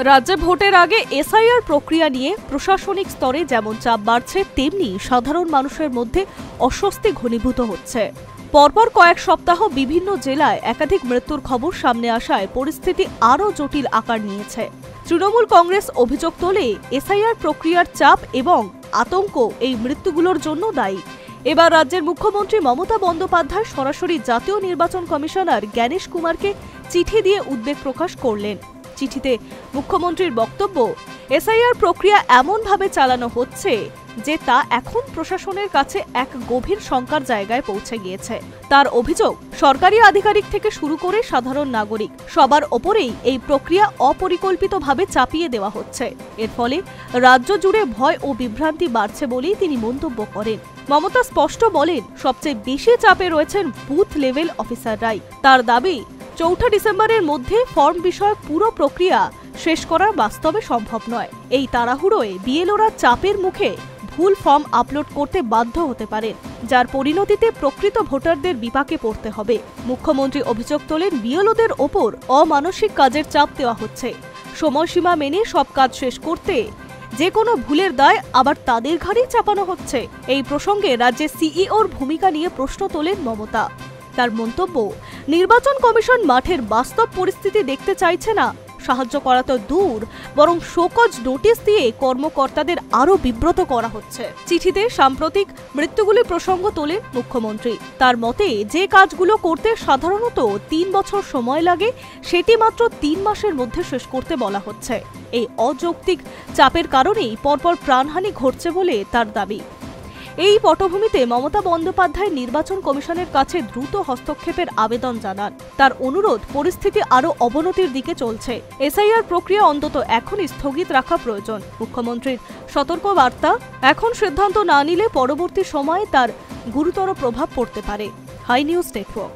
রাজ্যে ভোটের আগে এসআইআর প্রক্রিয়া নিয়ে প্রশাসনিক স্তরে যেমন চাপ বাড়ছে, তেমনি সাধারণ মানুষের মধ্যে অস্বস্তি ঘনীভূত হচ্ছে। পরপর কয়েক সপ্তাহ বিভিন্ন জেলায় একাধিক মৃত্যুর খবর সামনে আসায় পরিস্থিতি আরও জটিল আকার নিয়েছে। তৃণমূল কংগ্রেস অভিযোগ তোলে, এসআইআর প্রক্রিয়ার চাপ এবং আতঙ্ক এই মৃত্যুগুলোর জন্য দায়ী। এবার রাজ্যের মুখ্যমন্ত্রী মমতা বন্দ্যোপাধ্যায় সরাসরি জাতীয় নির্বাচন কমিশনার জ্ঞানেশ কুমারকে চিঠি দিয়ে উদ্বেগ প্রকাশ করলেন। চিঠিতে মুখ্যমন্ত্রীর বক্তব্য, এসআইআর প্রক্রিয়া এমনভাবে চালানো হচ্ছে যে তা এখন প্রশাসনের কাছে এক গভীর শঙ্কার জায়গায় পৌঁছে গিয়েছে। তার অভিযোগ, সরকারি আধিকারিক থেকে শুরু করে সাধারণ নাগরিক সবার ওপরেই এই প্রক্রিয়া অপরিকল্পিতভাবে চাপিয়ে দেওয়া হচ্ছে। এর ফলে রাজ্য জুড়ে ভয় ও বিভ্রান্তি বাড়ছে বলেই তিনি মন্তব্য করেন। মমতা স্পষ্ট বলেন, সবচেয়ে বেশি চাপে রয়েছেন বুথ লেভেল অফিসাররাই। তার দাবি, ৪ ডিসেম্বরের মধ্যে ফর্ম বিষয়ক পুরো প্রক্রিয়া শেষ করা বাস্তবে সম্ভব নয়। এই তাড়াহুড়োয় বিএলওরা চাপের মুখে ভুল ফর্ম আপলোড করতে বাধ্য হতে পারেন, যার পরিণতিতে প্রকৃত ভোটারদের বিপাকে পড়তে হবে। মুখ্যমন্ত্রী অভিযোগ তোলেন, বিএলওদের ওপর অমানসিক কাজের চাপ দেওয়া হচ্ছে। সময়সীমা মেনে সব কাজ শেষ করতে যে কোনো ভুলের দায় আবার তাদের ঘাড়েই চাপানো হচ্ছে। এই প্রসঙ্গে রাজ্যের সিইওর ভূমিকা নিয়ে প্রশ্ন তোলেন মমতা। তার মন্তব্য, নির্বাচন কমিশন মাঠের বাস্তব পরিস্থিতি দেখতে চাইছে না। সাহায্য করা তো দূর, বরং শোকজ নোটিশ দিয়ে কর্মকর্তাদের আরও বিব্রত করা হচ্ছে। চিঠিতে সাম্প্রতিক মৃত্যুগুলি প্রসঙ্গ তোলেন মুখ্যমন্ত্রী। তার মতে, যে কাজগুলো করতে সাধারণত ৩ বছর সময় লাগে, সেটি মাত্র ৩ মাসের মধ্যে শেষ করতে বলা হচ্ছে। এই অযৌক্তিক চাপের কারণেই পরপর প্রাণহানি ঘটছে বলে তার দাবি। এই পটভূমিতে মমতা বন্দ্যোপাধ্যায় নির্বাচন কমিশনের কাছে দ্রুত হস্তক্ষেপের আবেদন জানান। তার অনুরোধ, পরিস্থিতি আরও অবনতির দিকে চলছে। এসআইআর প্রক্রিয়া অন্তত এখনই স্থগিত রাখা প্রয়োজন। মুখ্যমন্ত্রীর সতর্ক বার্তা, এখন সিদ্ধান্ত না নিলে পরবর্তী সময়ে তার গুরুতর প্রভাব পড়তে পারে। Hi news network.